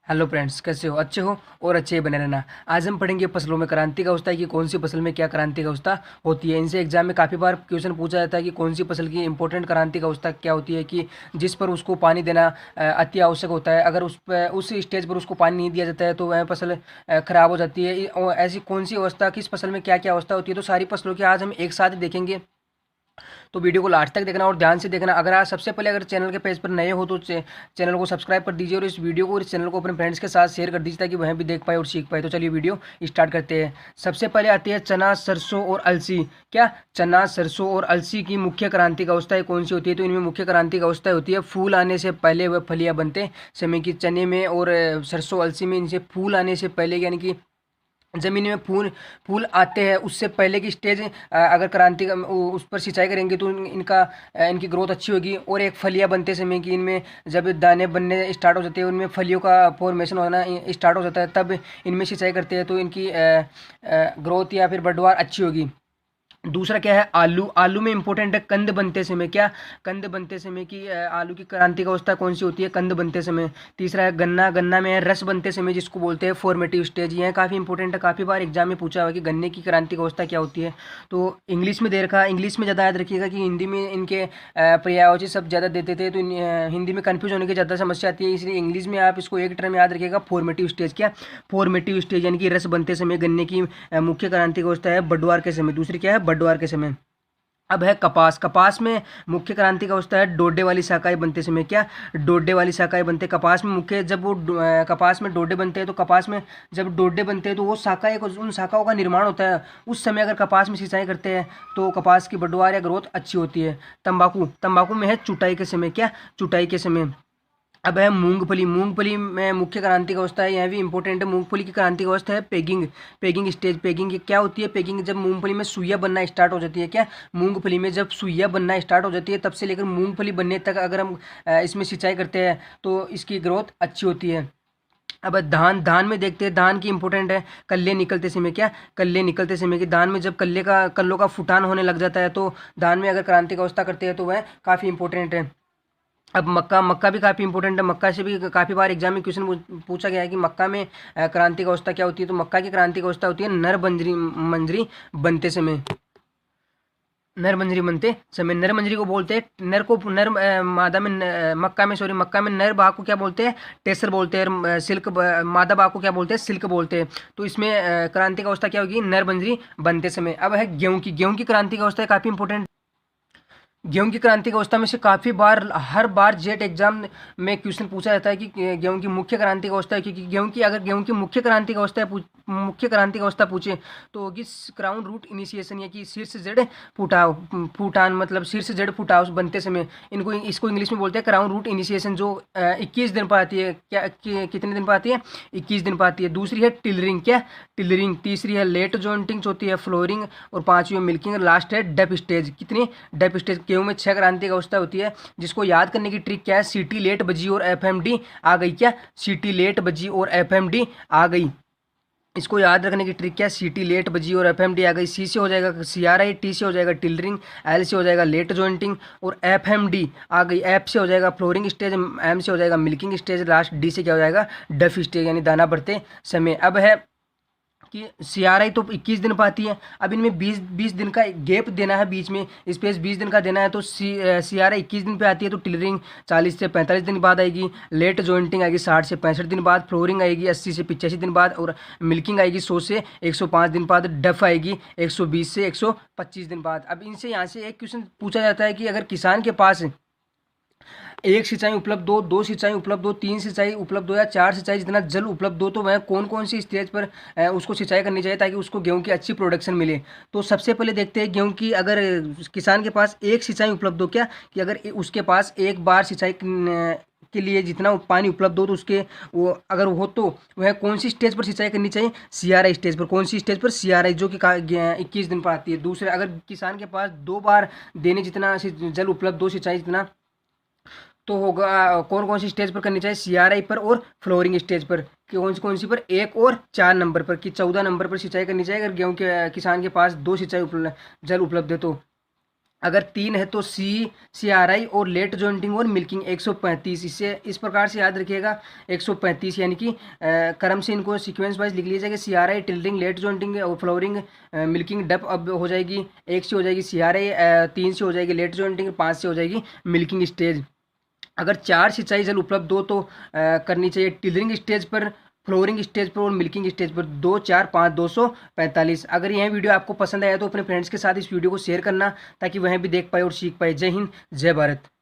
Hello friends, कैसे हो? अच्छे हो और अच्छे ही बने रहना। आज हम पढ़ेंगे फसलों में क्रांति का अवस्था है कि कौन सी फसल में क्या क्रांति का अवस्था होती है। इनसे एग्जाम में काफ़ी बार क्वेश्चन पूछा जाता है कि कौन सी फसल की इंपॉर्टेंट क्रांति का अवस्था क्या होती है, कि जिस पर उसको पानी देना अति आवश्यक होता है। अगर उस स्टेज पर उसको पानी नहीं दिया जाता है तो वह फसल खराब हो जाती है। और ऐसी कौन सी अवस्था, किस फसल में क्या क्या अवस्था होती है, तो सारी फसलों की आज हम एक साथ देखेंगे। तो वीडियो को लास्ट तक देखना और ध्यान से देखना। अगर आज सबसे पहले अगर चैनल के पेज पर नए हो तो चैनल को सब्सक्राइब कर दीजिए और इस वीडियो को, इस चैनल को अपने फ्रेंड्स के साथ शेयर कर दीजिए ताकि वह भी देख पाए और सीख पाए। तो चलिए वीडियो स्टार्ट करते हैं। सबसे पहले आती है चना, सरसों और अलसी। क्या चना, सरसों और अलसी की मुख्य क्रांतिक अवस्थाएं कौन सी होती है? तो इनमें मुख्य क्रांतिक अवस्थाएं होती है फूल आने से पहले व फलियां बनते समय की। चने में और सरसों, अलसी में इनसे फूल आने से पहले, यानी कि ज़मीन में फूल फूल आते हैं उससे पहले की स्टेज, अगर क्रांति उस पर सिंचाई करेंगे तो इनकी ग्रोथ अच्छी होगी। और एक फलियां बनते समय कि इनमें जब दाने बनने स्टार्ट हो जाते हैं, उनमें फलियों का फॉर्मेशन होना स्टार्ट हो जाता है, तब इनमें सिंचाई करते हैं तो इनकी ग्रोथ या फिर बढ़वार अच्छी होगी। दूसरा क्या है? आलू। आलू में इंपॉर्टेंट है कंद बनते समय। क्या? कंद बनते समय की आलू की क्रांतिक अवस्था कौन सी होती है? कंद बनते समय। तीसरा है गन्ना। गन्ना में है रस बनते समय, जिसको बोलते हैं फॉर्मेटिव स्टेज। यह काफ़ी इंपॉर्टेंट है, काफ़ी बार एग्जाम में पूछा हुआ है कि गन्ने की क्रांतिक अवस्था क्या होती है। तो इंग्लिश में दे रखा, इंग्लिश में ज़्यादा याद रखिएगा कि हिंदी में इनके पर्यायवाची सब ज़्यादा देते थे तो हिंदी में कन्फ्यूज होने की ज़्यादा समस्या आती है, इसलिए इंग्लिश में आप इसको एक टर्म याद रखिएगा, फॉर्मेटिव स्टेज। क्या? फॉर्मेटिव स्टेज यानी कि रस बनते समय गन्ने की मुख्य क्रांतिक अवस्था है बढ़वार के समय। दूसरी क्या है? बढ़वार के समय। अब है कपास। कपास में मुख्य क्रांति का अवस्था है डोडे वाली शाखाएं बनते समय। क्या? डोडे वाली शाखाएं बनते कपास में मुख्य। जब वो कपास में डोडे बनते हैं तो कपास में जब डोडे बनते हैं तो वो शाखाएं, उन शाखाओं का निर्माण होता है। उस समय अगर कपास में सिंचाई करते हैं तो कपास की बढ़वार या ग्रोथ अच्छी होती है। तंबाकू। तंबाकू में है चुटाई के समय। क्या? चुटाई के समय। अब है मूंगफली। मूंगफली में मुख्य क्रांतिक अवस्था है, यह भी इंपॉर्टेंट है। मूंगफली की क्रांतिक अवस्था है पेगिंग। Pegging stage. पेगिंग क्या होती है? पेगिंग जब मूंगफली में सुइयां बनना स्टार्ट हो जाती है। क्या? मूंगफली में जब सुइयां बनना स्टार्ट हो जाती है तब से लेकर मूंगफली बनने तक अगर हम इसमें सिंचाई करते हैं तो इसकी ग्रोथ अच्छी होती है। अब धान। धान में देखते हैं, धान की इंपॉर्टेंट है कल्ले निकलते समय। क्या? कल्ले निकलते समय कि धान में जब कल्लों का फुटान होने लग जाता है तो धान में अगर क्रांतिक अवस्था करते हैं तो वह काफ़ी इंपॉर्टेंट है। अब मक्का। मक्का भी काफ़ी इंपॉर्टेंट है। मक्का से भी काफ़ी बार एग्जाम में क्वेश्चन पूछा गया है कि मक्का में क्रांतिक अवस्था क्या होती है? तो मक्का की क्रांतिक अवस्था होती है नर मंजरी मंजरी बनते समय। नर मंजरी बनते समय। नर मंजरी को बोलते हैं नर को, नर मादा में मक्का में, सॉरी, मक्का में नर बाग को क्या बोलते हैं? टेसर बोलते हैं। और मादा बाग को क्या बोलते हैं? सिल्क बोलते हैं। तो इसमें क्रांतिक अवस्था क्या होगी? नर मंजरी बनते समय। अब है गेहूं की। गेहूं की क्रांतिक अवस्था काफ़ी इंपॉर्टेंट। गेहूं की क्रांतिक अवस्था में से काफ़ी बार, हर बार जेट एग्जाम में क्वेश्चन पूछा जाता है कि गेहूं की मुख्य क्रांतिक अवस्था है, क्योंकि गेहूं की मुख्य क्रांतिक अवस्था मुख्य क्रांतिक अवस्था पूछे तो होगी क्राउन रूट इनिशिएशन, या कि शीर्ष जड़ फुटाव। फूटान मतलब शीर्ष जड़ फुटाव बनते समय इसको इंग्लिश में बोलते हैं क्राउन रूट इनिशिएशन, जो 21 दिन पर आती है। क्या कितने दिन पर आती है? 21 दिन पर आती है। दूसरी है टिलरिंग। क्या? टिलरिंग। तीसरी है लेट जॉइंटिंग, चौथी है फ्लोरिंग और पांचवी है मिल्किंग, लास्ट है डेप स्टेज। कितनी? डेप स्टेज। गेहूं में 6 क्रांतिक अवस्था होती है, जिसको याद करने की ट्रिक क्या है? सीटी लेट बजी और एफएमडी आ गई। क्या? सीटी लेट बजी और एफएमडी आ गई। इसको याद रखने की ट्रिक क्या है? सीटी लेट बजी और एफएमडी आ गई। सी से हो जाएगा सीआरआई, टी से हो जाएगा टिलरिंग, एल से हो जाएगा लेट जॉइंटिंग और एफएमडी आ गई। एफ से हो जाएगा फ्लोरिंग स्टेज, एम से हो जाएगा मिल्किंग स्टेज, लास्ट डी से क्या हो जाएगा? डफ स्टेज, यानी दाना बढ़ते समय। अब है कि सीआरआई तो 21 दिन पर आती है। अब इनमें 20 दिन का गैप देना है, बीच में स्पेस 20 दिन का देना है। तो सीआरआई 21 दिन पे आती है, तो टिलरिंग 40 से 45 दिन बाद आएगी। लेट जॉइंटिंग आएगी 60 से 65 दिन बाद। फ्लोरिंग आएगी 80 से 85 दिन बाद। और मिल्किंग आएगी 100 से 105 दिन बाद। डफ आएगी 120 से 125 दिन बाद। अब इनसे यहाँ से एक क्वेश्चन पूछा जाता है कि अगर किसान के पास एक सिंचाई उपलब्ध हो, दो सिंचाई उपलब्ध हो, तीन सिंचाई उपलब्ध हो या चार सिंचाई जितना जल उपलब्ध हो, तो वह कौन कौन सी स्टेज पर उसको सिंचाई करनी चाहिए ताकि उसको गेहूं की अच्छी प्रोडक्शन मिले। तो सबसे पहले देखते हैं गेहूं की, अगर किसान के पास एक सिंचाई उपलब्ध हो, क्या कि अगर उसके पास एक बार सिंचाई के लिए जितना पानी उपलब्ध हो, तो उसके वो अगर हो तो वह कौन सी स्टेज पर सिंचाई करनी चाहिए? सीआरआई स्टेज पर। कौन सी स्टेज पर? सीआरआई, जो कि 21 दिन पर आती है। दूसरे, अगर किसान के पास 2 बार देने जितना जल उपलब्ध हो, सिंचाई जितना, तो होगा कौन कौन सी स्टेज पर करनी चाहिए? सीआरआई पर और फ्लोरिंग स्टेज पर। कौन सी पर? 1 और 4 नंबर पर, कि 14 नंबर पर सिंचाई करनी चाहिए अगर गेहूं के किसान के पास 2 सिंचाई जल उपलब्ध है तो। अगर 3 है तो CRI और लेट जॉइंटिंग और मिल्किंग 135। इससे इस प्रकार से याद रखिएगा 135, यानी कि क्रम से इनको सीक्वेंस वाइज लिख लीजिएगा। CRI टिल्डिंग लेट जॉइंटिंग और फ्लावरिंग मिल्किंग डप अब हो जाएगी 1 से हो जाएगी CRI, 3 से हो जाएगी लेट जॉइंटिंग, 5 से हो जाएगी मिल्किंग स्टेज। अगर 4 सिंचाई जल उपलब्ध हो तो करनी चाहिए टिलरिंग स्टेज पर, फ्लोरिंग स्टेज पर और मिल्किंग स्टेज पर 2, 4, 5, 245। अगर यह वीडियो आपको पसंद आया तो अपने फ्रेंड्स के साथ इस वीडियो को शेयर करना ताकि वह भी देख पाए और सीख पाए। जय हिंद, जय भारत।